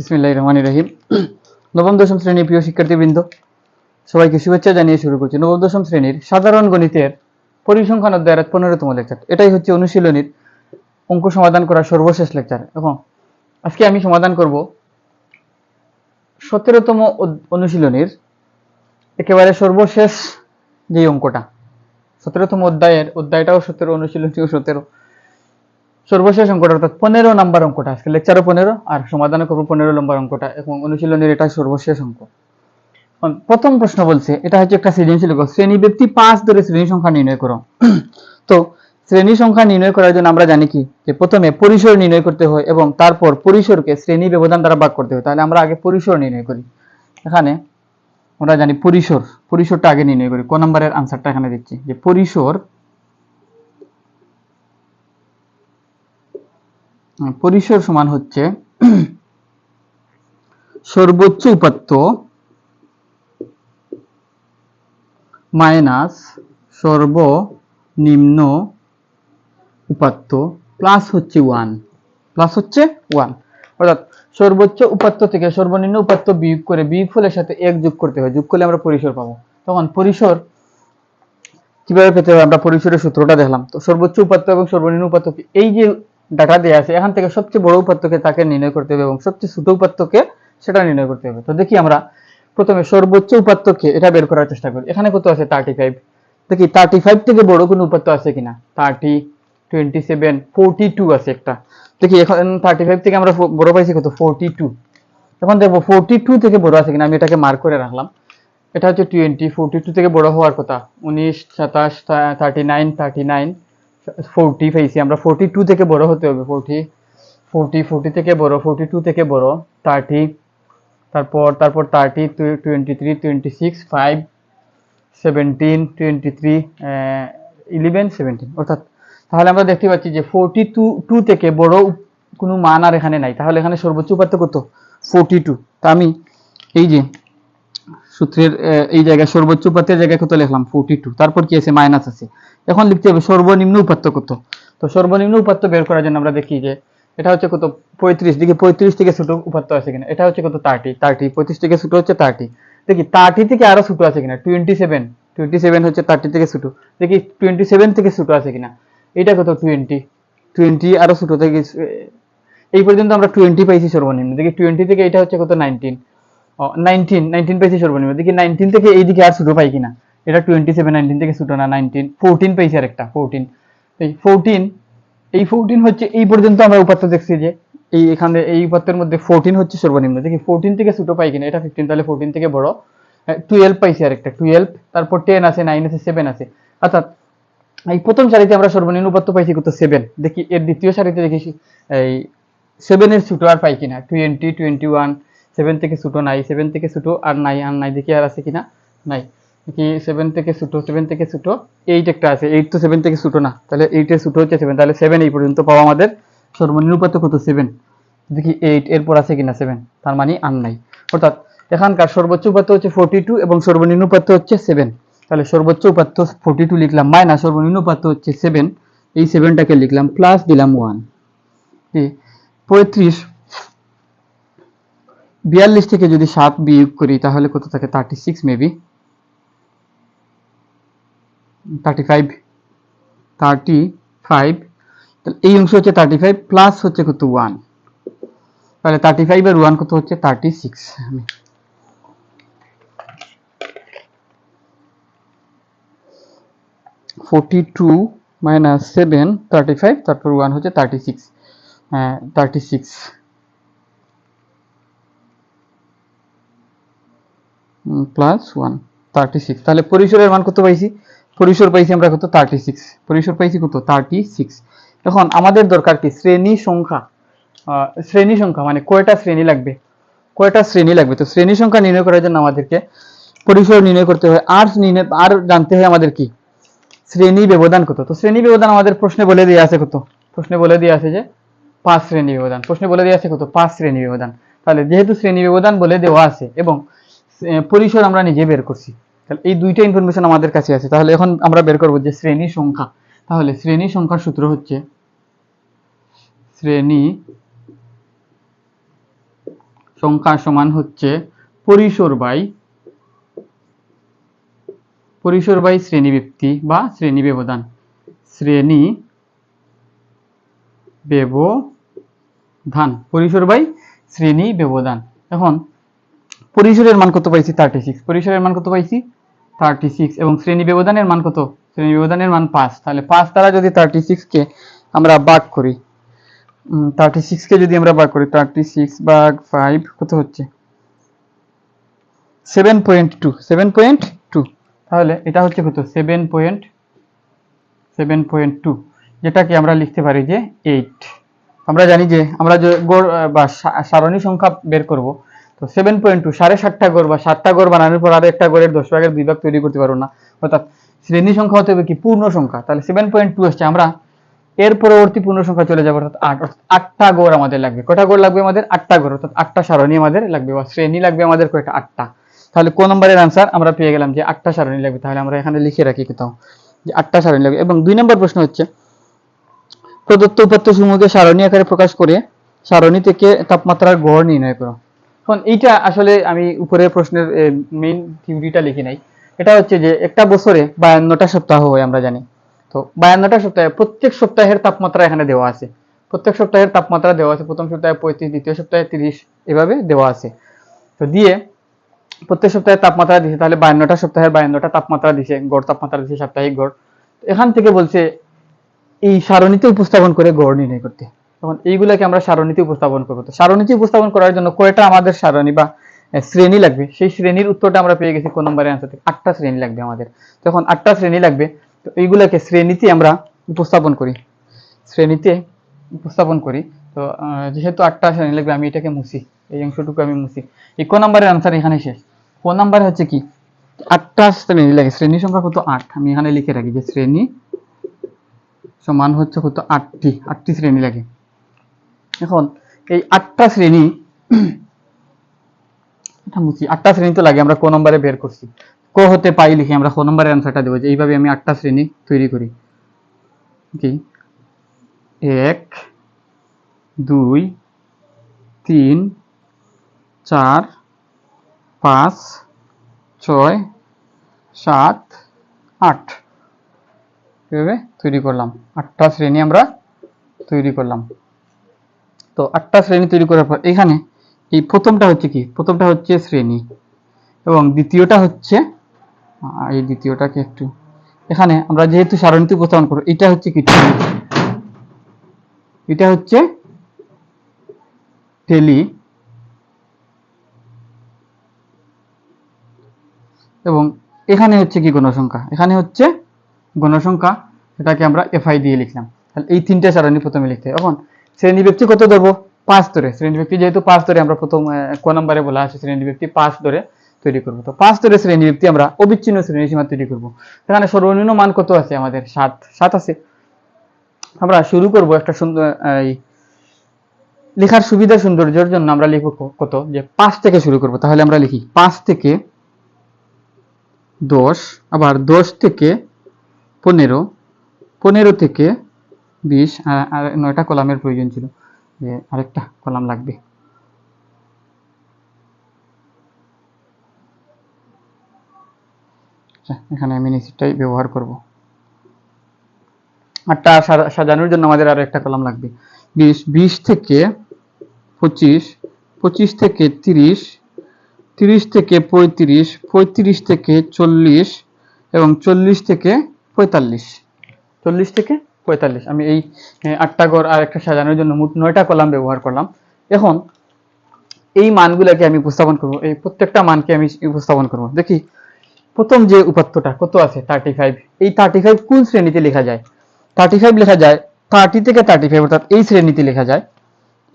বিসমিল্লাহির রহমানির রহিম। নবম দশম শ্রেণীর প্রিয় শিক্ষার্থীবৃন্দ, সবাইকে শুভেচ্ছা জানিয়ে শুরু করছি নবম দশম শ্রেণীর সাধারণ গণিতের পরিসংখ্যান অধ্যায়ের 15তম লেকচার। এটাই হচ্ছে অনুশীলনীর অঙ্ক সমাধান করার সর্বশেষ লেকচার এবং আজকে আমি সমাধান করব 17তম অনুশীলনীর একেবারে সর্বশেষ যে অঙ্কটা। 17তম অধ্যায়টাও 17, অনুশীলনীও 17, সর্বশেষ অঙ্কটা অর্থাৎ 15 নম্বর অঙ্কটা। আজকে লেকচারও 15 আর সমাধান করবো 15 নম্বর অঙ্কটা এবং অনুশীলনের এটা সর্বশেষ অঙ্ক। প্রথম প্রশ্ন বলছে, এটা হচ্ছে একটা সৃজনশীল অঙ্ক, শ্রেণী ব্যক্তি 5 ধরে শ্রেণী সংখ্যা নির্ণয় করো। তো শ্রেণী সংখ্যা নির্ণয় করার জন্য আমরা জানি কি যে প্রথমে পরিসর নির্ণয় করতে হয় এবং তারপর পরিসরকে শ্রেণী ব্যবধান দ্বারা ভাগ করতে হয়। তাহলে আমরা আগে পরিসর নির্ণয় করি। এখানে আমরা জানি পরিসরটা আগে নির্ণয় করি। ক নম্বরের আনসারটা এখানে দিচ্ছি যে পরিসর সমান হচ্ছে সর্বোচ্চ উপাত্ত মাইনাস সর্বনিম্ন উপাত্ত প্লাস হচ্ছে 1, অর্থাৎ সর্বোচ্চ উপাত্ত থেকে সর্বনিম্ন উপাত্ত বিয়োগ করে বিয়োগফলের সাথে 1 যোগ করতে হয়। যোগ করলে আমরা পরিসর পাবো। তখন পরিসর কিভাবে পেতে হবে আমরা পরিসরের সূত্রটা দেখলাম। তো সর্বোচ্চ উপাত্ত এবং সর্বনিম্ন উপাত্ত, এই যে ডাটা দেওয়া আছে এখান থেকে সবচেয়ে বড় উপাত্তকে তাকে নির্ণয় করতে হবে এবং সবচেয়ে ছোট উপাত্তকে সেটা নির্ণয় করতে হবে। তো দেখি আমরা প্রথমে সর্বোচ্চ উপাত্তকে এটা বের করার চেষ্টা করি। এখানে কত আছে 35। দেখি 35 থেকে বড় কোনো উপাত্ত আছে কিনা। 30, 27, 42 আছে একটা। দেখি এখন 35 থেকে আমরা বড় পাইছি কত 42। এখন দেখবো 42 থেকে বড় আছে কিনা। আমি এটাকে মার্ক করে রাখলাম। এটা হচ্ছে 20, 42 থেকে বড় হওয়ার কথা 19, 27, 39, 40 পাইছি আমরা। 42 থেকে বড় হতে হবে। 40 থেকে বড়, 42 থেকে বড় 30, তারপর 30, 23, 26, 5, 17, 23, 11, 17। অর্থাৎ তাহলে আমরা দেখতে পাচ্ছি যে 42 থেকে বড় কোনো মান আর এখানে নাই। তাহলে এখানে সর্বোচ্চ উপাত্ত কত 42। তা আমি এই যে সূত্রের এই জায়গায় সর্বোচ্চ উপাত্তের জায়গায় কত লিখলাম 42, তারপর কি আছে মাইনাস আছে। এখন লিখতে হবে সর্বনিম্ন উপাত্ত কত। তো সর্বনিম্ন উপাত্ত বের করার জন্য আমরা দেখি যে এটা হচ্ছে কত 35। দেখি 35 থেকে ছোট উপাত্ত আছে কিনা। এটা হচ্ছে কত 30, 35 থেকে ছোট হচ্ছে 30। দেখি 30 থেকে আরো ছোট আছে কিনা 27 হচ্ছে 30 থেকে ছোট। দেখি 27 থেকে ছোট আছে কিনা। এটা কত 20 আরো ছোট থেকে এই পর্যন্ত আমরা 20 পাইছি সর্বনিম্ন। দেখি 20 থেকে এটা হচ্ছে কত 19 পাইছি সর্বনিম্ন। দেখি 19 থেকে এইদিকে আর ছোট পাই কিনা। এটা 27, 19 থেকে ছোট না 19, 14 পাইছি আর একটা 14। এই 14 হচ্ছে এই পর্যন্ত আমরা উপাত্ত দেখছি যে এই এখানে এই উপাত্তের মধ্যে 14 হচ্ছে সর্বনিম্ন। দেখি 14 থেকে ছোট পাই কিনা। এটা 15, তাহলে 14 থেকে বড় 12 পাইছি আর একটা 12, তারপর 10 আছে, 9 আছে, 7 আছে। অর্থাৎ এই প্রথম সারিতে আমরা সর্বনিম্ন উপাত্ত পাইছি কত 7। দেখি এর দ্বিতীয় সারিতে দেখি এই 7 এর ছোট আর পাই কিনা 20, 21, 7 থেকে ছোট নাই, 7 থেকে ছোট আর নাই, দেখি আর আছে কিনা নাই। দেখি 7 থেকে ছোট 8 একটা আছে। 8 তো 7 থেকে ছোট না, তাহলে 8 এর ছোট হচ্ছে 7, তাহলে 7 এই পর্যন্ত পাওয়া আমাদের সর্বনিম্ন উপাত্ত কত 7। দেখি 8 এরপর আছে কিনা 7, তার মানে আর নাই। অর্থাৎ এখানকার সর্বোচ্চ উপাত্ত হচ্ছে 42 এবং সর্বনিম্ন উপাত্ত হচ্ছে 7। তাহলে সর্বোচ্চ উপাত্ত 42 লিখলাম মাইনাস সর্বনিম্ন উপাত্ত হচ্ছে 7, এই 7টাকে লিখলাম প্লাস দিলাম 1। 42 থেকে যদি 7 বিয়োগ করি তাহলে কত থাকে 36, মেবি 35। তাহলে এই অংশ হচ্ছে 35 প্লাস হচ্ছে কত 1। তাহলে 35 এর 1 কত হচ্ছে 36। 42 মাইনাস 7, 35, তারপর 1 হচ্ছে 36। 36 প্লাস 1, 36। তাহলে পরিসরের মান কত পাইছি? পরিসর পাইছি আমরা কত 36। পরিসর পাইছি কত 36। এখন আমাদের দরকার কি শ্রেণী সংখ্যা মানে কয়টা শ্রেণী লাগবে। তো শ্রেণী সংখ্যা নির্ণয় করার জন্য আমাদেরকে পরিসর নির্ণয় করতে হয় আর জানতে হয় আমাদের কি শ্রেণী ব্যবধান কত। তো শ্রেণী ব্যবধান আমাদের প্রশ্নে বলে দিয়ে আছে কত। প্রশ্নে বলে দিয়ে আছে যে 5 শ্রেণী ব্যবধান। প্রশ্নে বলে দিয়ে আছে কত 5 শ্রেণী ব্যবধান। তাহলে যেহেতু শ্রেণী ব্যবধান বলে দেওয়া আছে এবং পরিসর আমরা নিজে বের করছি, তাহলে এই দুইটা ইনফরমেশন আমাদের কাছে আছে। তাহলে এখন আমরা বের করব যে শ্রেণী সংখ্যা। তাহলে শ্রেণী সংখ্যার সূত্র হচ্ছে শ্রেণী সংখ্যা সমান হচ্ছে পরিসর বাই শ্রেণী ব্যক্তি বা শ্রেণী ব্যবধান। শ্রেণী ব্যবধান, পরিসর বাই শ্রেণী ব্যবধান। এখন পরিসরের মান কত পাইছি 36, পরিসরের মান কত পাইছি 36, এবং শ্রেণী ব্যবধানের মান কত, শ্রেণী ব্যবধানের মান 5। তাহলে 5 দ্বারা যদি 36 কে আমরা ভাগ করি, 36 কে যদি আমরা ভাগ করি, 36 ভাগ 5 কত হচ্ছে 7.2, তাহলে এটা হচ্ছে কত 7.2, যেটাকে আমরা লিখতে পারি যে 8। আমরা জানি যে আমরা যে গড় বা সারণী সংখ্যা বের করব, তো 7.2 7.5টা গড় বা 7টা গড় বানানোর পর আর একটা গড়ের 10 ভাগের 2 ভাগ তৈরি করতে পারবো না, অর্থাৎ শ্রেণী সংখ্যা হতে হবে কি পূর্ণ সংখ্যা। তাহলে 7.2 আসছে, আমরা এর পরবর্তী পূর্ণ সংখ্যা চলে যাবো, অর্থাৎ 8, অর্থাৎ 8টা গড় আমাদের লাগবে। কয়টা গড় লাগবে আমাদের 8টা গড়, অর্থাৎ 8টা সারণী আমাদের লাগবে বা শ্রেণী লাগবে আমাদের কয়টা 8টা। তাহলে কোন নম্বরের आंसर আমরা পেয়ে গেলাম যে 8টা সারণী লাগবে। তাহলে আমরা এখানে লিখে রাখি কোথাও যে 8টা সারণী লাগবে। এবং 2 নম্বর প্রশ্ন হচ্ছে প্রদত্ত উপাত্ত সমূহকে সারণী আকারে প্রকাশ করে সারণী থেকে তাপমাত্রার গড় নির্ণয় করো। এখন এইটা আসলে আমি উপরের প্রশ্নের মেইন থিওরিটা লিখি নাই। এটা হচ্ছে যে একটা বছরে 52টা সপ্তাহ হয় আমরা জানি, তো 52টা সপ্তাহে প্রত্যেক সপ্তাহের তাপমাত্রা এখানে দেওয়া আছে, প্রত্যেক সপ্তাহের তাপমাত্রা দেওয়া আছে। প্রথম সপ্তাহে 35, দ্বিতীয় সপ্তাহে 30, এভাবে দেওয়া আছে। তো দিয়ে প্রত্যেক সপ্তাহে তাপমাত্রা দিছে, তাহলে 52টা সপ্তাহের 52টা তাপমাত্রা দিছে, গড় তাপমাত্রা দিছে, সাপ্তাহিক গড়। এখান থেকে বলছে এই সারণীতে উপস্থাপন করে গড় নির্ণয় করতে। তখন এইগুলাকে আমরা সারণীতে উপস্থাপন করবো। তো সারণীতে উপস্থাপন করার জন্য কয়টা আমাদের সারণী বা শ্রেণী লাগবে, সেই শ্রেণীর উত্তরটা আমরা পেয়ে গেছি কোন নম্বরের आंसर থেকে 8টা শ্রেণী লাগবে আমাদের। তখন 8টা শ্রেণী লাগবে, তো এইগুলাকে শ্রেণীতে আমরা উপস্থাপন করি, শ্রেণীতে উপস্থাপন করি। তো যেহেতু 8টা শ্রেণী লাগবে, আমি এটাকে মুছি, এই অংশটুকু আমি মুছি। এই কোন নম্বরের आंसर এখানে শেষ। কোন নম্বরে হচ্ছে কি 8টা শ্রেণী লাগে, শ্রেণী সংখ্যা কত 8, আমি এখানে লিখে রাখি যে শ্রেণী সমান হচ্ছে কত 8টি শ্রেণী লাগে। এখন এই 8টা শ্রেণী 8টা শ্রেণী তো লাগে, আমরা ক নম্বরে বের করছি, ক হতে পাই লিখে আমরা ক নম্বরের आंसरটা দেব যে এইভাবে আমি 8টা শ্রেণী তৈরি করি। কি 1 2 3 4 5 6 7 8, এভাবে তৈরি করলাম। 8টা শ্রেণী আমরা তৈরি করলাম। তো 8টা শ্রেণী তৈরি করার পর এখানে এই প্রথমটা হচ্ছে কি, প্রথমটা হচ্ছে শ্রেণী, এবং দ্বিতীয়টা হচ্ছে এই দ্বিতীয়টাকে একটু এখানে আমরা যেহেতু সারণীতে উপস্থাপন করব, এটা হচ্ছে কি এটা হচ্ছে টেলি, এবং এখানে হচ্ছে কি গণসংখ্যা, এখানে হচ্ছে গণসংখ্যা, এটাকে আমরা এফআই দিয়ে লিখলাম। তাহলে এই 3টে সারণী প্রথমে লিখতে হবে। এখন শ্রেণী ব্যক্তি কত ধরবো 5 ধরে, শ্রেণী ব্যক্তি যেহেতু 5 ধরে আমরা প্রথম ক নম্বরে বলা আছে শ্রেণী ব্যক্তি 5 ধরে তৈরি করব। তো 5 ধরে শ্রেণী ব্যক্তি আমরা অবিচ্ছিন্ন শ্রেণী সীমা তৈরি করব। এখানে সর্বনিম্ন মান কত আছে আমাদের 7 আছে। আমরা শুরু করব একটা সুন্দর লেখার সুবিধা সৌন্দর্যের জন্য আমরা লিখব কত যে 5 থেকে শুরু করব। তাহলে আমরা লিখি 5 থেকে 10, আবার 10 থেকে 15, 15 থেকে 20, আর 9টা কলামের প্রয়োজন ছিল, যে আরেকটা কলাম লাগবে। এখানে আমি নিচেরটাই ব্যবহার করব। 8টা সাজানোর জন্য আমাদের আরো একটা কলাম লাগবে। 20, 20 থেকে 25, 25 থেকে 30, 30 থেকে 35, 35 থেকে 40, এবং 40 থেকে 45, 40 থেকে 45। আমি এই 8টা ঘর আর একটা সাজানোর জন্য মোট 9টা কলাম ব্যবহার করলাম। এখন এই মানগুলোকে আমি উপস্থাপন করব, এই প্রত্যেকটা মানকে আমি উপস্থাপন করব। দেখি প্রথম যে উপাত্তটা কত আছে 35, এই 35 কোন শ্রেণীতে লেখা যায়, 35 লেখা যায় 30 থেকে 35, অর্থাৎ এই শ্রেণীতে লেখা যায়,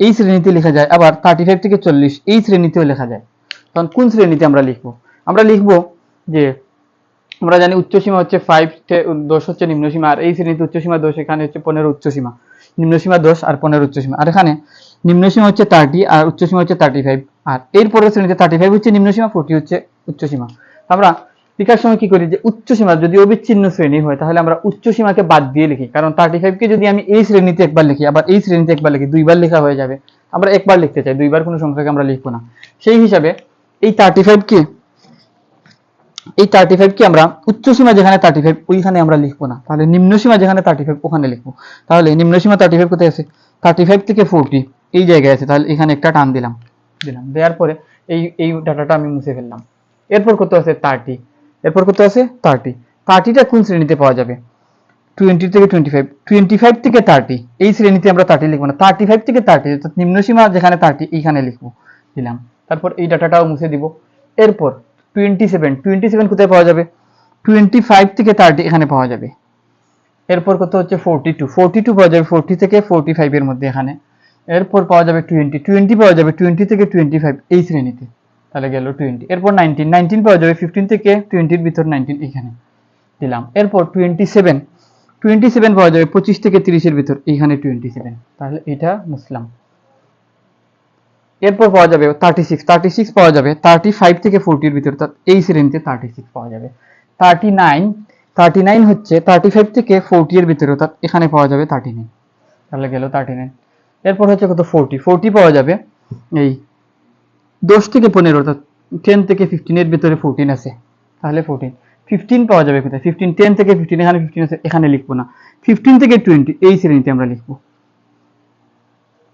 এই শ্রেণীতে লেখা যায়। আবার 35 থেকে 40 এই শ্রেণীতেও লেখা যায়। তখন কোন শ্রেণীতে আমরা লিখবো, আমরা লিখবো যে আমরা জানি উচ্চসীমা হচ্ছে 5, 10 হচ্ছে নিম্নসীমা, আর এই শ্রেণীতে উচ্চসীমা 10, এখানে হচ্ছে 15 উচ্চসীমা, নিম্নসীমা 10 আর 15 উচ্চসীমা, আর এখানে নিম্নসীমা হচ্ছে 30 আর উচ্চসীমা হচ্ছে 35, আর এর পরের শ্রেণীতে 35 হচ্ছে নিম্নসীমা, 40 হচ্ছে উচ্চসীমা। আমরা লেখার সময় কি করি যে উচ্চসীমা যদি অবিচ্ছিন্ন শ্রেণী হয় তাহলে আমরা উচ্চসীমাকে বাদ দিয়ে লিখি, কারণ 35 কে যদি আমি এই শ্রেণীতে একবার লিখি আবার এই শ্রেণীতে একবার লিখি, দুইবার লেখা হয়ে যাবে, আমরা একবার লিখতে চাই, দুইবার কোনো সংখ্যাকে আমরা লিখবো না। সেই হিসাবে এই 35 কে আমরা উচ্চ সীমা যেখানে 35 ওইখানে আমরা লিখবো না, তাহলে নিম্ন সীমা যেখানে 35 ওখানে লিখবো। তাহলে নিম্ন সীমা 35 কোথায় আছে? 35 থেকে 40 এই জায়গায় আছে, তাহলে এখানে একটা টান দিলাম, দেওয়ার পরে এই ডাটাটা আমি মুছে ফেললাম। এরপর কত আছে? 30। এরপর কত আছে? 30। 30টা কোন শ্রেণীতে পাওয়া যাবে? 20 থেকে 25, 25 থেকে 30 এই শ্রেণীতে আমরা 30 লিখবো না, 35 থেকে 30 অর্থাৎ নিম্ন সীমা যেখানে 30 এইখানে লিখবো, দিলাম। তারপর এই ডাটাটাও মুছে দিব। এরপর 27 কোথায় পাওয়া যাবে? 25 থেকে 30 এখানে পাওয়া যাবে। এরপর কত হচ্ছে? 42 পাওয়া যাবে 40 থেকে 45 এর মধ্যে এখানে। এরপর পাওয়া যাবে 20 পাওয়া যাবে 20 থেকে 25 এই শ্রেণীতে, তাহলে গেল 20। এরপর 19 পাওয়া যাবে 15 থেকে 20 এর ভিতর 19 এখানে দিলাম। এরপর 27 পাওয়া যাবে 25 থেকে 30 এর ভিতর, এইখানে 27, তাহলে এটা মুছলাম। এরপর পাওয়া যাবে 36 পাওয়া যাবে 35 থেকে 40 এর ভিতর, এই শ্রেণীতে 36 পাওয়া যাবে। 39 হচ্ছে 35 থেকে 40 এর ভিতরে, অর্থাৎ এখানে পাওয়া যাবে 39, তাহলে গেল 39। এরপর হচ্ছে কত? 40 পাওয়া যাবে এই 10 থেকে 15, অর্থাৎ 10 থেকে 15 এর ভিতরে 14 আছে, তাহলে 14। 15 পাওয়া যাবে কোথায়? 15 10 থেকে 15 এখানে 15 আছে, এখানে লিখবো না। 15 থেকে 20 এই শ্রেণীতে আমরা লিখবো।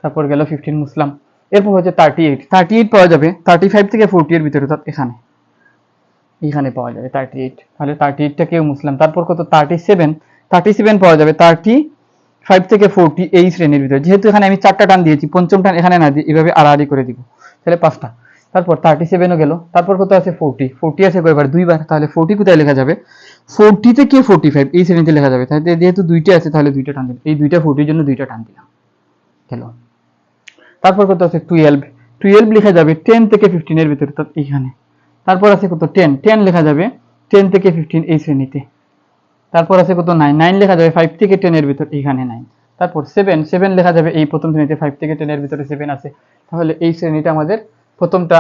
তারপর গেল 15 মুসলাম। এরপর হচ্ছে 38 পাওয়া যাবে 35 থেকে 40 এর ভিতরে, অর্থাৎ এখানে পাওয়া যাবে 38, তাহলে 38টাকেও মুসলাম। তারপর কত? 37 পাওয়া যাবে 35 থেকে 40 এই শ্রেণীর ভিতরে, যেহেতু এখানে আমি 4টা টান দিয়েছি, পঞ্চম টান এখানে না দিয়ে এভাবে আড়াআড়ি করে দিব, তাহলে 5টা। তারপর 37ও গেল। তারপর কত আছে? 40 আছে কয়বার? দুইবার, তাহলে 40 কোথায় লেখা যাবে? 40 থেকে 45 এই শ্রেণীতে লেখা যাবে, তাহলে যেহেতু দুইটা আছে তাহলে দুইটা টান দিলাম, এই দুইটা 40 এর জন্য দুইটা টান দিলাম, গেল। তারপর কত আছে? 12 লেখা যাবে 10 থেকে 15 এর ভিতরে, অর্থাৎ এইখানে। তারপর আছে কত? 10 লেখা যাবে 10 থেকে 15 এই শ্রেণীতে। তারপর আছে কত? 9 লেখা যাবে 5 থেকে 10 এর ভিতর, এইখানে 9। তারপর 7 লেখা যাবে এই প্রথম শ্রেণীতে, 5 থেকে 10 এর ভিতরে 7 আছে, তাহলে এই শ্রেণীটা আমাদের প্রথমটা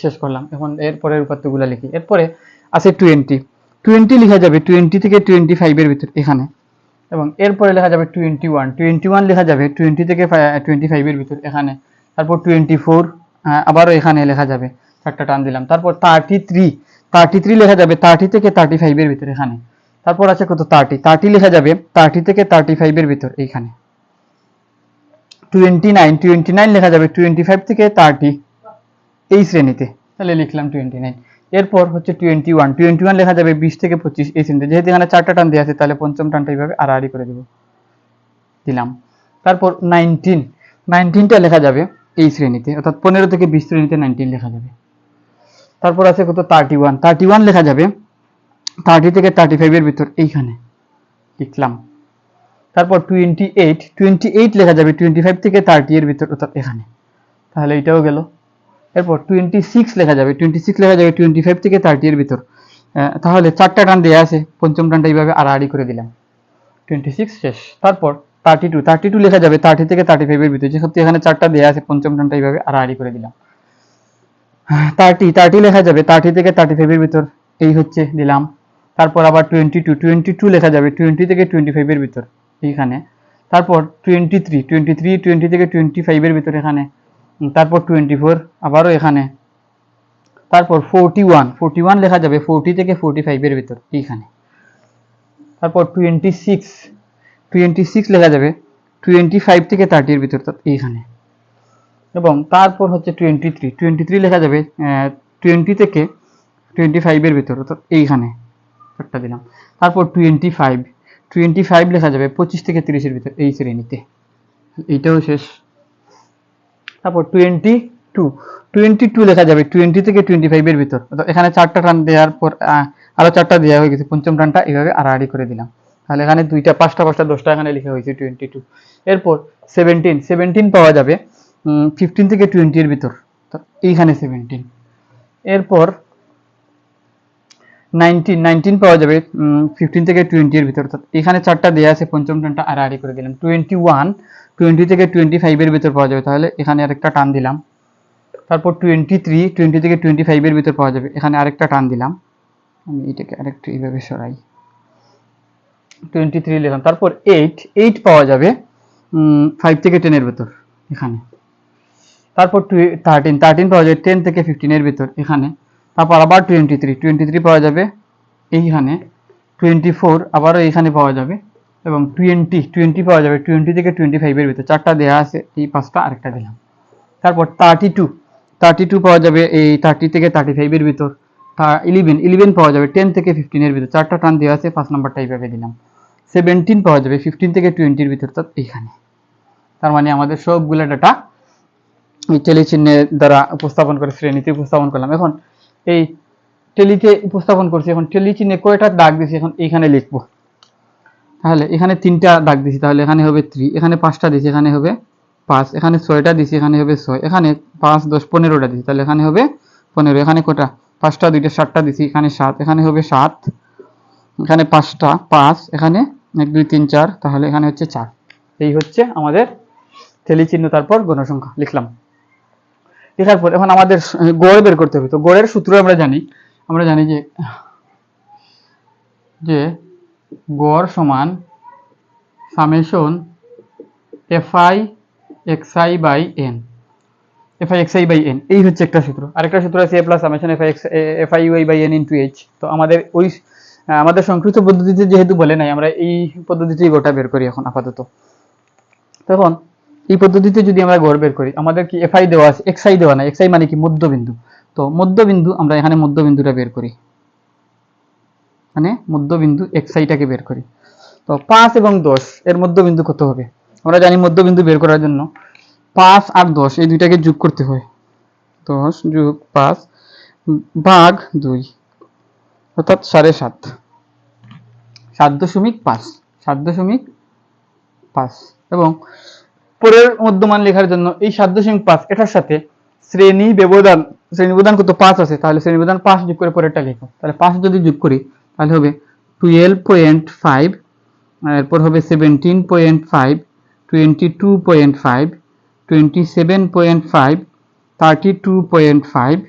শেষ করলাম। এখন এরপরের উপাত্তগুলো লিখি। এরপরে আছে 20 লেখা যাবে 20 থেকে 25 এর ভিতর এখানে, এবং এরপরে লেখা যাবে 21 লেখা যাবে 20 থেকে 25 এর ভিতর এখানে। তারপর 24 আবারও এখানে লেখা যাবে, 4টা টান দিলাম। তারপর 33 লেখা যাবে 30 থেকে 35 এর ভিতর এখানে। তারপর আছে কত? 30 লেখা যাবে 30 থেকে 35 এর ভিতর এইখানে। 29 লেখা যাবে 25 থেকে 30 এই শ্রেণীতে, তাহলে লিখলাম 29। এরপর হচ্ছে 21 লেখা যাবে 20 থেকে 25 এই শ্রেণীতে, যেহেতু এখানে 4টা টান দেওয়া আছে তাহলে পঞ্চম টানটা এইভাবে আড়াআড়ি করে দিলাম। তারপর 19টা লেখা যাবে এই শ্রেণীতে, অর্থাৎ 15 থেকে 20 শ্রেণীতে 19 লেখা যাবে। তারপর আছে কত? 31 লেখা যাবে 30 থেকে 35 এর ভিতর এইখানে, লিখলাম। তারপর 28 লেখা যাবে 25 থেকে 30 এর ভিতর, অর্থাৎ এখানে, তাহলে এটাও গেল। এরপর 26 লেখা যাবে 25 থেকে 30 এর ভিতর, তাহলে 4টা টান দেওয়া আছে, পঞ্চম টানটা এইভাবে আড়াআড়ি করে দিলাম, 26 শেষ। তারপর 32 লেখা যাবে 30 থেকে 35 এর ভিতর, যেহেতু এখানে 4টা দেওয়া আছে, পঞ্চম টানটা এইভাবে আড়াআড়ি করে দিলাম। 30 লেখা যাবে 30 থেকে 35 এর ভিতর, এই হচ্ছে দিলাম। তারপর আবার 22 লেখা যাবে 20 থেকে 25 এর ভিতর এইখানে। তারপর 23 20 থেকে 25 এর ভিতর এখানে। তারপর 24 আবারও এখানে। তারপর 41 লেখা যাবে 40 থেকে 45 এর ভিতর এইখানে। তারপর 26 লেখা যাবে 25 থেকে 30 এর ভিতর, এইখানে। এবং তারপর হচ্ছে 23 লেখা যাবে 20 থেকে 25 এর ভিতর, অর্থাৎ এইখানে একটা দিলাম। তারপর 25 লেখা যাবে 25 থেকে 30 এর ভিতর এই শ্রেণীতে, এইটাও শেষ। তারপর 22 লেখা যাবে 20 থেকে 25 এর ভিতর, অর্থাৎ এখানে 4টা টান দেওয়ার পর আরো 4টা দেওয়া হয়ে গেছে, পঞ্চম টানটা এইভাবে আড়াআড়ি করে দিলাম, তাহলে এখানে 2টা 5টা 10টা এখানে লেখা হয়েছে 22। এরপর 17 পাওয়া যাবে 15 থেকে 20 এর ভিতর, এইখানে 17। এরপর 19 পাওয়া যাবে 15 থেকে 20 এর ভিতর, অর্থাৎ এখানে 4টা দেওয়া আছে, পঞ্চম টানটা আড়াআড়ি করে দিলাম। 20 থেকে 25 এর ভিতর পাওয়া যাবে, তাহলে এখানে আরেকটা টান দিলাম। তারপর 20 থেকে 25 এর ভিতর পাওয়া যাবে, এখানে আরেকটা টান দিলাম। আমি এটাকে আরেকটু এইভাবে সরাই, 23 লিখলাম। তারপর 8 পাওয়া যাবে 5 থেকে 10 এর ভিতর এখানে। তারপর 13 পাওয়া যাবে 10 থেকে 15 এর ভিতর এখানে। তারপর আবার 23 পাওয়া যাবে এইখানে। 24 আবারও এখানে পাওয়া যাবে, এবং 20 পাওয়া যাবে 20 থেকে 25 এর ভিতর। চারটা দেয়া আছে, এই পাঁচটা আরেকটা দিলাম। তারপর 32 পাওয়া যাবে এই 30 থেকে 35 এর ভিতর। 11 পাওয়া যাবে 10 থেকে 15 এর ভিতর। চারটা টার্ন দেওয়া আছে, 5 নাম্বারটা এইভাবে দিলাম। 17 পাওয়া যাবে 15 থেকে 20 এর ভিতর, এইখানে। তার মানে আমাদের সবগুলো ডাটা এই টেলি চিহ্নের দ্বারা উপস্থাপন করে শ্রেণীতে উপস্থাপন করলাম। এখন এই টেলিতে উপস্থাপন করছি, এখন টেলি চিহ্নে কয়টা দাগ দিছি এখন এইখানে লিখবো। তাহলে এখানে 3টা দাগ দিছি, তাহলে এখানে হবে 3, এখানে 5টা দিছি, এখানে হবে 5, এখানে 6টা দিছি, এখানে হবে 6, এখানে 5 10 15টা দিছি, তাহলে এখানে হবে 15, এখানে কটা 5টা 2টা 7টা দিছি, এখানে 7, এখানে হবে 7, এখানে 5টা 5, এখানে 1 2 3 4, তাহলে এখানে হচ্ছে 4। এই হচ্ছে আমাদের টেলি চিহ্ন, তারপর গণসংখ্যা লিখলাম। লেখার পর এখন আমাদের গড় বের করতে হবে। তো গড়ের সূত্র আমরা জানি যে গড় সমান summation f i x i by n. F i x i by n, এই হচ্ছে একটা সূত্র। আরেকটা সূত্র আছে A plus summation f i u i by n into h. তো আমাদের সংক্ষিপ্ত পদ্ধতিতে যেহেতু বলে নাই, আমরা এই পদ্ধতিতেই গড়টা বের করি এখন আপাতত। তখন এই পদ্ধতিতে যদি আমরা গড় বের করি, আমাদের কি এফআই দেওয়া আছে, এক্সআই দেওয়া নাই। এক্সআই মানে কি মধ্যবিন্দু। তো মধ্যবিন্দু আমরা এখানে মধ্যবিন্দুটা বের করি, মানে মধ্যবিন্দু এক্সআইটাকে বের করি। তো 5 এবং 10 এর মধ্যবিন্দু কত হবে? আমরা জানি মধ্যবিন্দু বের করার জন্য 5 আর 10 এই দুইটাকে যোগ করতে হয়। 10 যোগ 5 ভাগ 2, অর্থাৎ 7.5, 7.5 এবং পরের মধ্যমান লেখার জন্য এই 7.5 এটার সাথে শ্রেণী ব্যবধান কত 5 আছে, তাহলে শ্রেণী ব্যবধান 5 যোগ করে পরেরটা লিখো। তাহলে 5 যদি যোগ করি তাহলে হবে 12.5, এরপর হবে 17.5, 22.5, 27.5, 32.5,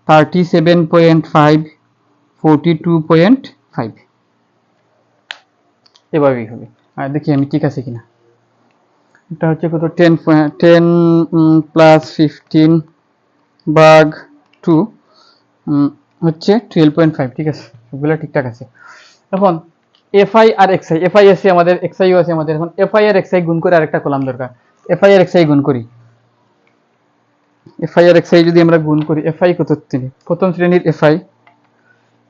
37.5, 42.5, এভাবেই হবে। আর দেখি আমি ঠিক আছে কিনা। এটা হচ্ছে কত 10 প্লাস 15 ভাগ 2 হচ্ছে 12.5। ঠিক আছে, সবগুলো ঠিকঠাক আছে। এখন এফআই আর এক্সআই, এফআই আছে আমাদের, এক্সআইও আছে আমাদের। এখন এফআই আর এক্সআই গুণ করে আরেকটা কলাম দরকার। এফআই আর এক্সআই গুণ করি। এফআই আর এক্সআই যদি আমরা গুণ করি, এফআই কত 3, প্রথম শ্রেণীর এফআই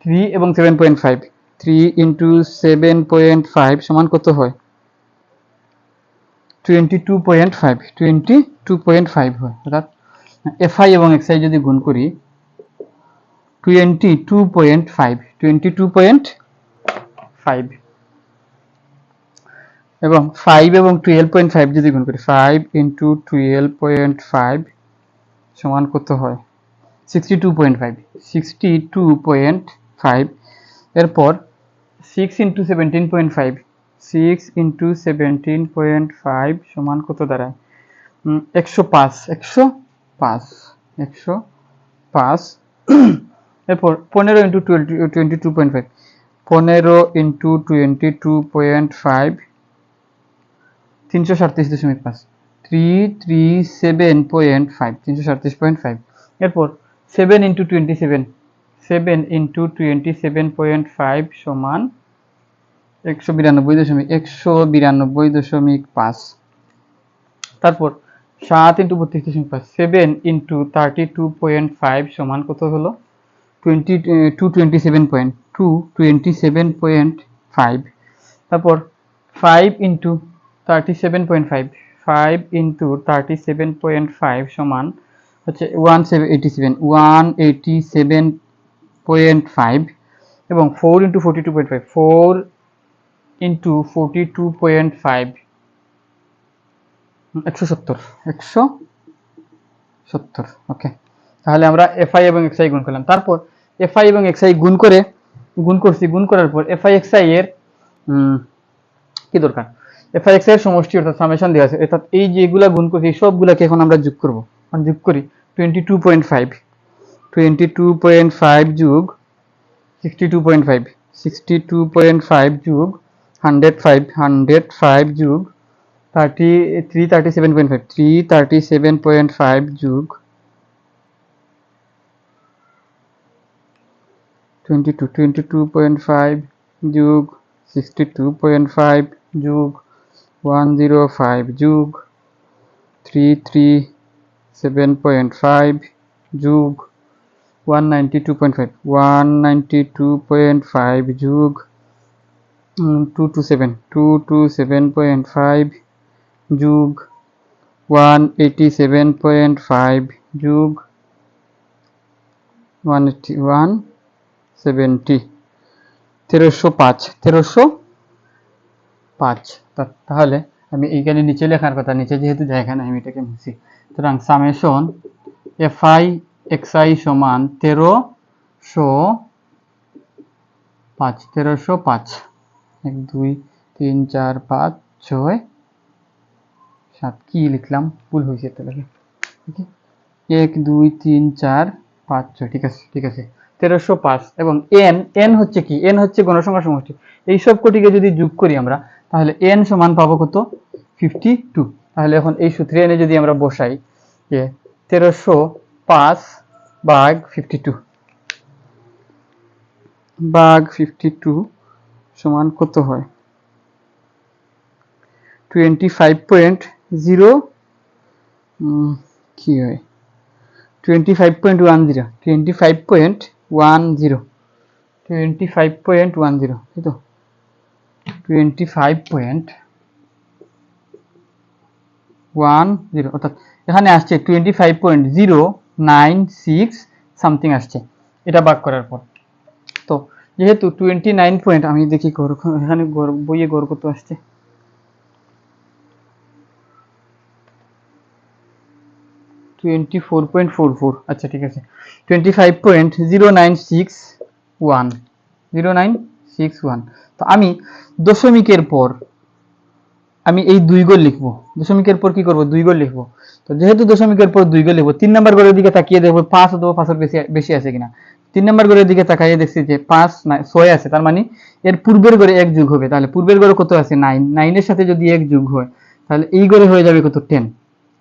3 এবং 7.5, 3 ইন্টু 7.5 সমান কত হয় 22.5 হয়। অর্থাৎ এফআই এবং এক্সআই যদি গুণ করি 22.5 এবং 5 এবং 12.5 যদি গুণ করি 5 ইন্টু 12.5 সমান কত হয় 62.5। এরপর 6 ইন্টু 17.5, 6 ইন্টু 17.5 সমান কত দাঁড়ায় 105। এরপর 15 ইন্টু 22.5, 15 ইন্টু 22.5 337.5, 337.5, 337.5। এরপর 7 ইন্টু 27, 7 ইন্টু 27.5 সমান 192.5। তারপর 7 ইন্টু 32.5, 7 ইন্টু 32.5 সমান কত হলো 227.5। তারপর 5 ইন্টু 37.5, 5 ইন্টু 37.5 সমান হচ্ছে 187.5 এবং 4 ইন্টু 42.5, 4 ইন্টু 42.5 170। ওকে, তাহলে আমরা এফআই এবং এক্সআই গুণ করলাম। তারপর এফআই এবং এক্সআই গুণ করার পর এফআই এক্সআই এর কি দরকার, এফআই এক্সআই এর সমষ্টি অর্থাৎ সামেশন দেওয়া আছে, অর্থাৎ এই যেগুলা গুণ করছি সবগুলাকে এখন আমরা যোগ করব। যোগ করি 22.5 যোগ 62.5 যোগ 105 যোগ 337.5 337.5 যোগ 22.5 যোগ 62.5 যোগ 105 যোগ 337.5 যোগ 192.5 যোগ 227.5 যোগ 187.5 যোগ 170 1305 তাহলে আমি এইখানে নিচে লেখার কথা, নিচে যেহেতু জায়গা নাই আমি এটাকে মুছি। সুতরাং সামেশন fi xi সমান 1305 1 2 3 4 5 6 7 কি লিখলাম ভুল হয়েছে তাহলে 1 2 3 4 5 6 ঠিক আছে 1305 এবং n হচ্ছে কি, n হচ্ছে গণসংখ্যা সমষ্টি। এই সব কোটিকে যদি যোগ করি আমরা তাহলে n সমান পাবো কত 52। তাহলে এখন এই সূত্রে এনে যদি আমরা বসাই যে 1305 ভাগ 52 সমান কত হয় 25.0 কি হয় 25.10 এই তো 25.10 অর্থাৎ এখানে আসছে 25.096 সামথিং আসছে এটা ভাগ করার পর। তো যেহেতু 29 পয়েন্ট, আমি দেখি এখানে বইয়ে গড় কত আসছে 24.44। আচ্ছা ঠিক আছে 25.0961 তো আমি দশমিকের পর আমি এই 2 ঘর লিখবো, দশমিকের পর কি করব 2 ঘর লিখবো। তো যেহেতু দশমিকের পর 2 ঘর লিখবো 3 নাম্বার ঘরের দিকে তাকিয়ে দেখবো 5 অথবা 5 এর বেশি আছে কিনা। 3 নাম্বার ঘরের দিকে তাকিয়ে দেখছি যে 5 6 আছে, তার মানে এর পূর্বের ঘরে 1 যোগ হবে। তাহলে পূর্বের ঘরে কত আছে 9, 9 এর সাথে যদি 1 যোগ হয় তাহলে এই ঘরে হয়ে যাবে কত 10,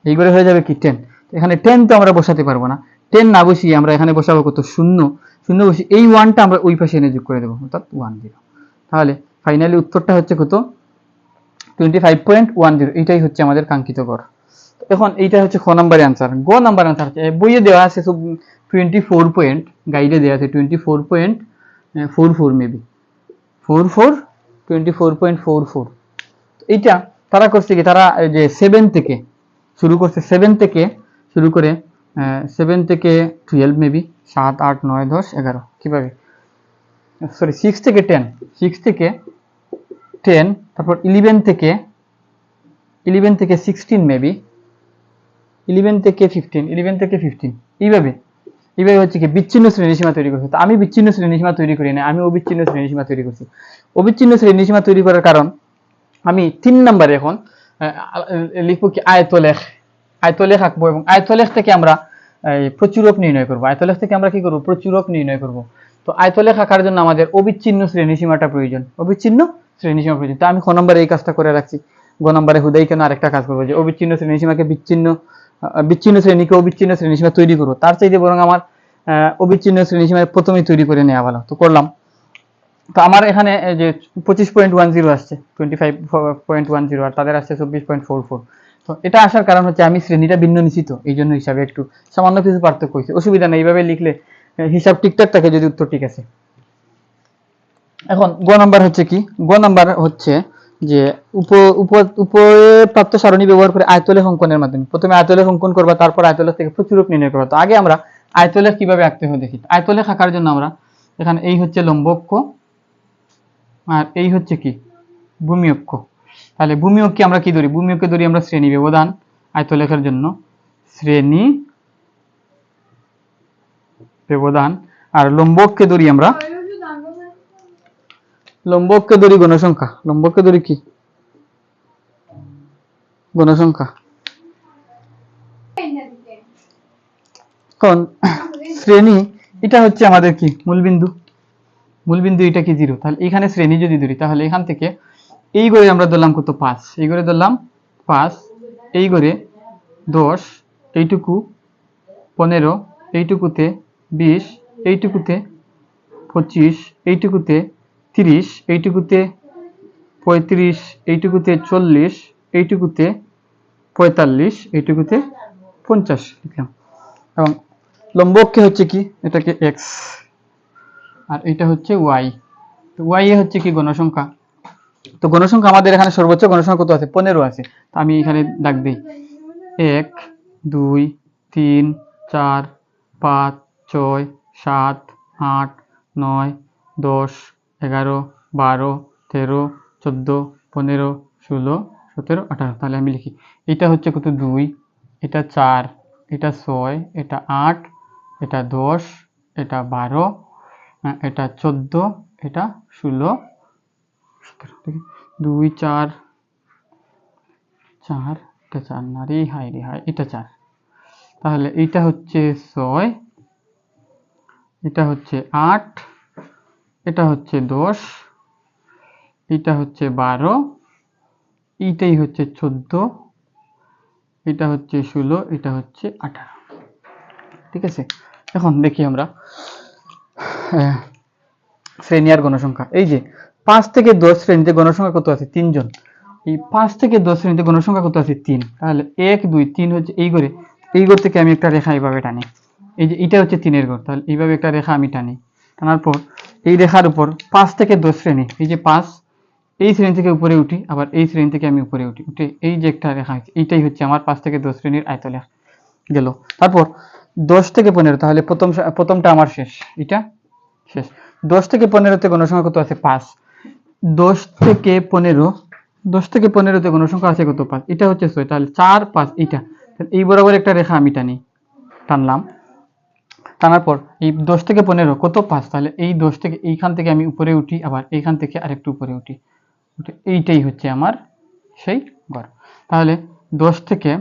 এই ঘরে হয়ে যাবে কি 10। এখানে 10 তো আমরা বসাতে পারবো না, 10 না বসিয়ে আমরা এখানে বসাবো কত 0 বসিয়ে এই 1টা আমরা ওই পাশে এনে যোগ করে দেবো অর্থাৎ 10। তাহলে ফাইনালি উত্তরটা হচ্ছে কত 25.10। এটাই হচ্ছে আমাদের কাঙ্ক্ষিত গড়। এখন এইটা হচ্ছে খ নাম্বারের আনসার। গ নাম্বার আনসার হচ্ছে বইয়ে দেওয়া আছে সব 24 পয়েন্ট, গাইডে দেওয়া আছে 24.44 মেবি 24.44। এইটা তারা করছে কি, তারা যে 7 থেকে শুরু করছে, 7 থেকে শুরু করে 7 থেকে 12 মেবি 7 8 9 10 11 কিভাবে সরি 6 থেকে 10 তারপর 11 থেকে 16 মেবি 11 থেকে 15 এইভাবে হচ্ছে কি বিচ্ছিন্ন শ্রেণীসীমা তৈরি করছে। তো আমি বিচ্ছিন্ন শ্রেণীসীমা তৈরি করি না, আমি অবিচ্ছিন্ন শ্রেণীসীমা তৈরি করছি। অবিচ্ছিন্ন শ্রেণীসীমা তৈরি করার কারণ আমি 3 নম্বরে এখন লিখবো কি আয়তলেখ আঁকবো এবং আয়তলেখ থেকে আমরা প্রচুরক নির্ণয় করবো। আয়তলেখ থেকে আমরা কি করবো প্রচুরক নির্ণয় করব। তো আয়তলেখ আঁকার জন্য আমাদের অবিচ্ছিন্ন শ্রেণীসীমাটা প্রয়োজন, অবিচ্ছিন্ন শ্রেণীসীমা প্রয়োজন। তো আমি খ নম্বরে এই কাজটা করে রাখছি। গ নম্বরে হুদাই কেন আরেকটা কাজ করবো যে অবিচ্ছিন্ন শ্রেণীসীমাকে বিচ্ছিন্ন শ্রেণীকে অবিচ্ছিন্ন শ্রেণীসীমা তৈরি করবো, তার চাইতে বরং আমার অবিচ্ছিন্ন শ্রেণীসীমা প্রথমেই তৈরি করে নেওয়া ভালো। তো করলাম। তো আমার এখানে যে 25.10 আসছে 25.10 আর তাদের আসছে 24.44। তো এটা আসার কারণ হচ্ছে আমি শ্রেণীটা ভিন্ন নিশ্চিত, এই জন্য হিসাবে একটু সামান্য কিছু পার্থক্য হয়েছে, অসুবিধা নেই, এইভাবে লিখলে হিসাব ঠিকঠাক থাকে যদি উত্তর ঠিক আছে। এখন গ নাম্বার হচ্ছে কি, গ নাম্বার হচ্ছে যে উপরে প্রাপ্ত সারণী ব্যবহার করে আয়তলেখ অঙ্কনের মাধ্যমে প্রথমে আয়তলেখ অঙ্কন করবা, তারপর আয়তলেখ থেকে প্রচুরক নির্ণয় করবা। তো আগে আমরা আয়তলেখ কিভাবে আঁকতে হয় দেখি। আয়তলেখ আঁকার জন্য আমরা এখানে এই হচ্ছে লম্ব অক্ষ আর এই হচ্ছে কি ভূমি অক্ষ। তাহলে ভূমি অক্ষে আমরা কি ধরি, ভূমি অক্ষে ধরি আমরা শ্রেণী ব্যবধান, আয়তলেখের জন্য শ্রেণী ব্যবধান, আর লম্ব অক্ষে ধরি আমরা গণসংখ্যা, লম্ব অক্ষে ধরি কি গণসংখ্যা। কারণ শ্রেণী এটা হচ্ছে আমাদের কি মূলবিন্দু, এটা কি 0। তাহলে এখানে শ্রেণী যদি ধরি তাহলে এখান থেকে এই ঘরে আমরা ধরলাম কত 5, এই ঘরে ধরলাম 5 এই করে 10 এইটুকু 15 এইটুকুতে 20 এইটুকুতে 25 এইটুকুতে 30 এইটুকুতে 35 এইটুকুতে 40 এইটুকুতে 45 এইটুকুতে 50 লিখলাম। এবং লম্ব অক্ষে হচ্ছে কি, এটাকে x আর এটা হচ্ছে y। তো y এ হচ্ছে কি গণসংখ্যা। তো গণসংখ্যা আমাদের এখানে সর্বোচ্চ গণসংখ্যা কত আছে, 15 আছে। তো আমি এখানে দাগ দিই 1 2 3 4 5 6 7 8 9 10 11 12 13 14 15 16 17 18। তাহলে আমি লিখি এটা হচ্ছে কত 2, এটা 4, এটা 6, এটা 8, এটা 10, এটা 12, এটা 14, এটা 16 17। 2 4 4, এটা 4 না রে, হাই রে হাই, এটা 4। তাহলে এইটা হচ্ছে 6, এটা হচ্ছে 8, এটা হচ্ছে 10, এটা হচ্ছে 12, এইটাই হচ্ছে 14, এটা হচ্ছে 16, এটা হচ্ছে 18। ঠিক আছে, এখন দেখি আমরা শ্রেণী আর গণসংখ্যা। এই যে 5 থেকে 10 শ্রেণীতে গণসংখ্যা কত আছে, 3 জন। এই 5 থেকে 10 শ্রেণীতে গণসংখ্যা কত আছে, 3। তাহলে 1 2 3 হচ্ছে এই ঘরে, এই ঘর থেকে আমি একটা রেখা এইভাবে টানি। এই যে এটা হচ্ছে 3 এর ঘর, তাহলে এইভাবে একটা রেখা আমি টানি। টানার পর এই রেখার উপর 5 থেকে 10 শ্রেণী, এই যে 5, এই শ্রেণী থেকে উপরে উঠি, আবার এই শ্রেণী থেকে আমি উপরে উঠি, উঠে এই যে একটা রেখা আছে, এইটাই হচ্ছে আমার 5 থেকে 10 শ্রেণীর আয়তলেখ গেল। তারপর 10 থেকে 15, তাহলে প্রথমটা আমার শেষ, এটা শেষ। 10 থেকে 15 তে গণসংখ্যা কত আছে, 5। 10 থেকে 15, 10 থেকে 15 তে গণসংখ্যা আছে কত, 5। এটা হচ্ছে 6, তাহলে 4 5 এইটা। এই বরাবর একটা রেখা আমি টানলাম। টানার পর এই 10 থেকে 15 কত, 5। তাহলে এই 10 থেকে এইখান থেকে আমি উপরে উঠি, আবার এইখান থেকে আরেকটু উপরে উঠি, এইটাই হচ্ছে আমার সেই ঘর। তাহলে 10 থেকে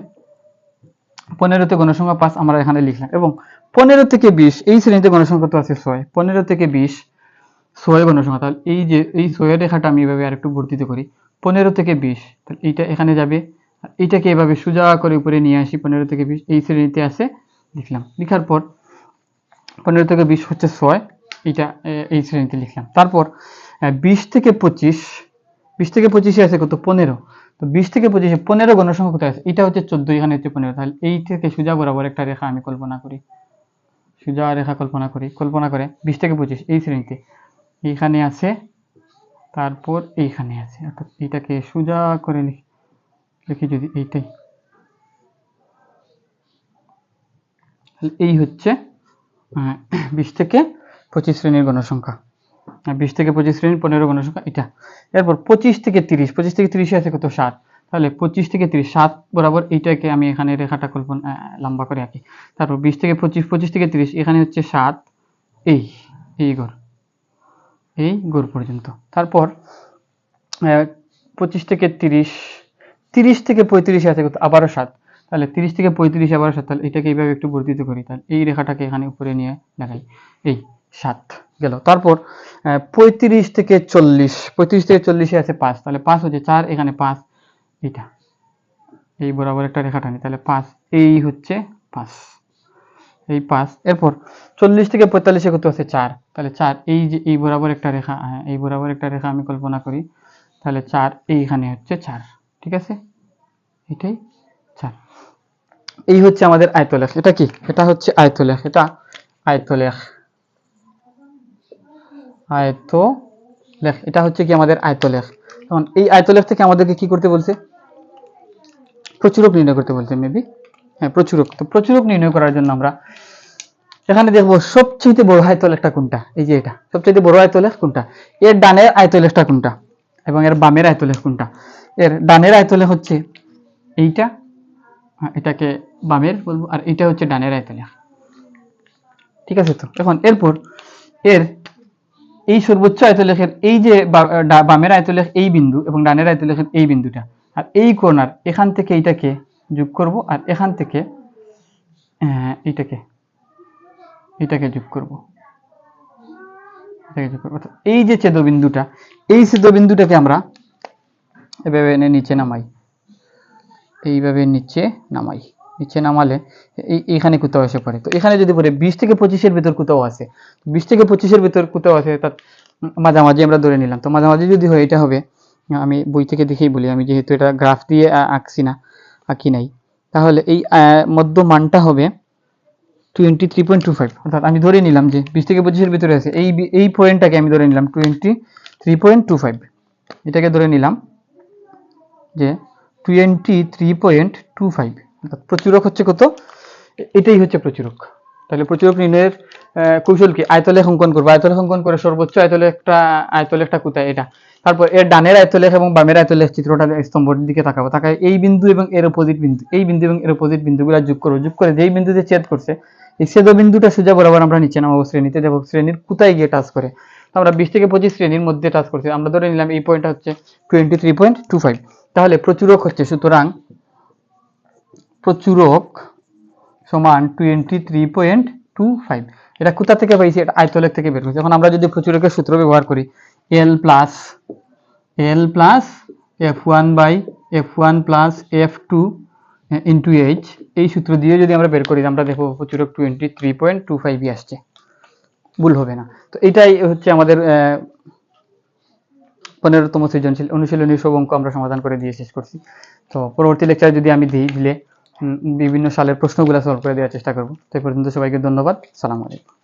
15 তে গণসংখ্যা 5 আমরা এখানে লিখলাম। এবং 15 থেকে 20 এই শ্রেণীতে গণসংখ্যা তো আছে 6। 15 থেকে 20 6 গণসংখ্যা। তাহলে এই যে এই 6 এর রেখাটা আমি এভাবে আরেকটু বর্ধিত করি। 15 থেকে 20, তাহলে এইটা এখানে যাবে, আর এইটাকে এভাবে সোজা করে উপরে নিয়ে আসি। 15 থেকে 20 এই শ্রেণীতে আছে, লিখলাম। লিখার পর 15 থেকে 20 হচ্ছে 6, এটা এই শ্রেণীতে লিখলাম। তারপর 20 থেকে 25, 20 থেকে 25 আছে কত, 15। তো 20 থেকে 25 15 গণসংখ্যা কোথায় আছে, এটা হচ্ছে 14, এখানে হচ্ছে 15। তাহলে এই থেকে সোজা বরাবর একটা রেখা আমি কল্পনা করি, সোজা রেখা কল্পনা করে 20 থেকে 25 এই শ্রেণীতে এইখানে আছে, তারপর এইখানে আছে, অর্থাৎ এইটাকে সোজা করে লিখি যদি, এইটাই এই হচ্ছে 20 থেকে 25 শ্রেণীর গণসংখ্যা। 20 থেকে 25 শ্রেণীর 15 গণসংখ্যা এটা। এরপর 25 থেকে 30, 25 থেকে 30 আছে কত, 7। তাহলে 25 থেকে 30 7 বরাবর এইটাকে আমি এখানে রেখাটা কল্পনা লম্বা করে আঁকি। তারপর 20 থেকে 25, 25 থেকে 30 এখানে হচ্ছে 7, এই ঘর পর্যন্ত। তারপর 25 থেকে 30, 30 থেকে 35 আছে কত, আবারও 7। তাহলে 30 থেকে 35 আবারও 7। তাহলে এটাকে এইভাবে একটু বর্ধিত করি, তাহলে এই রেখাটাকে এখানে উপরে নিয়ে দেখাই, এই 7 গেল। তারপর 35 থেকে 40, 35 থেকে 40 আছে 5। তাহলে 5 হচ্ছে 4, এখানে 5, এইটা এই বরাবর একটা রেখা টানি, তাহলে 5 এই হচ্ছে 5, এই 5। এরপর 40 থেকে 45 কত আছে, 4। তাহলে 4 এই যে এই বরাবর একটা রেখা, এই বরাবর একটা রেখা আমি কল্পনা করি, তাহলে 4 এইখানে হচ্ছে 4। ঠিক আছে, এটাই 4। এই হচ্ছে আমাদের আয়তলেখ। এটা কি, এটা হচ্ছে আয়তলেখ, এটা আয়তলেখ, এটা হচ্ছে কি আমাদের আয়তলেখ। এখন এই আয়তলেখ থেকে আমাদেরকে কি করতে বলছে, প্রচুরক নির্ণয় করতে বলছে, মেবি হ্যাঁ প্রচুরক। তো প্রচুরক নির্ণয় করার জন্য আমরা এখানে দেখবো সবচেয়ে বড় আয়তলেখটা কোনটা। এই যে এটা সবচেয়ে বড় আয়তলেখ কোনটা, এর ডানের আয়তলেখটা কোনটা এবং এর বামের আয়তলেখ কোনটা। এর ডানের আয়তলেখ হচ্ছে এইটা, এটাকে বামের বলবো, আর এটা হচ্ছে ডানের আয়তলেখ। ঠিক আছে, তো এখন এরপর এর এই সর্বোচ্চ আয়তলেখের এই যে বামের আয়তলেখ এই বিন্দু এবং ডানের আয়তলেখের এই বিন্দুটা, আর এই কর্নার এখান থেকে এইটাকে যোগ করব, আর এখান থেকে এটাকে যোগ করব, এই যে ছেদবিন্দুটা, এই ছেদবিন্দুটাকে আমরা এভাবে এনে নিচে নামাই, এইভাবে নিচে নামাই, নিচে নামালে এইখানে কোথাও এসে পড়ে। তো এখানে যদি পড়ে 20 থেকে 25-এর ভিতর কোথাও আছে, 20 থেকে 25-এর ভিতর কোথাও আছে, তার মাঝামাঝি আমরা ধরে নিলাম। তো মাঝামাঝি যদি হয় এটা হবে, আমি বই থেকে দেখেই বলি, আমি যেহেতু এটা গ্রাফ দিয়ে আঁকি নাই, তাহলে এই মধ্য মানটা হবে 23.25। অর্থাৎ আমি ধরে নিলাম যে 20 থেকে 25-এর ভিতরে আছে, এই পয়েন্টটাকে আমি ধরে নিলাম 23.25, এটাকে ধরে নিলাম যে 23.25। অর্থাৎ প্রচুরক হচ্ছে কত, এটাই হচ্ছে প্রচুরক। তাহলে প্রচুরক নির্ণয়ের কৌশল কি, আয়তলেখ অঙ্কন করবো, আয়তলেখ অঙ্কন করে সর্বোচ্চ আয়তলেখটা কোথায় এটা, তারপর এর ডানের আয়তলেখ এবং বামের আয়তলেখ চিত্রটা স্তম্ভের দিকে তাকাবো, তাকায় এই বিন্দু এবং এর অপোজিট বিন্দু, এই বিন্দু এবং এর অপোজিট বিন্দুগুলো যোগ করবো, যোগ করে যেই বিন্দুতে ছেদ করছে এই ছেদ বিন্দুটা সোজা বরাবর আমরা নিচে নামাবো, শ্রেণীতে যাবো, শ্রেণীর কোথায় গিয়ে টাচ করে। তো আমরা 20 থেকে 25 শ্রেণীর মধ্যে টাচ করছি, আমরা ধরে নিলাম এই পয়েন্টটা হচ্ছে 23.25। তাহলে প্রচুরক হচ্ছে, সুতরাং প্রচুরক সমান 23.25। এটা কোথা থেকে পাইছি, এটা আয়তলেখ থেকে বের করছি। এখন আমরা যদি প্রচুরকের সূত্র ব্যবহার করি, L plus F1 plus F2 into H, এই সূত্র দিয়ে যদি আমরা বের করি, আমরা দেখবো প্রচুরক 23.25 আসছে, ভুল হবে না। তো এটাই হচ্ছে আমাদের 15তম সৃজনশীল অনুশীলনী সব অঙ্ক আমরা সমাধান করে দিয়ে শেষ করছি। তো পরবর্তী লেকচারে যদি আমি দিলে বিভিন্ন সালের প্রশ্নগুলো সলভ করে দেওয়ার চেষ্টা করব। তো এই পর্যন্ত সবাইকে ধন্যবাদ, সালাম আলাইকুম।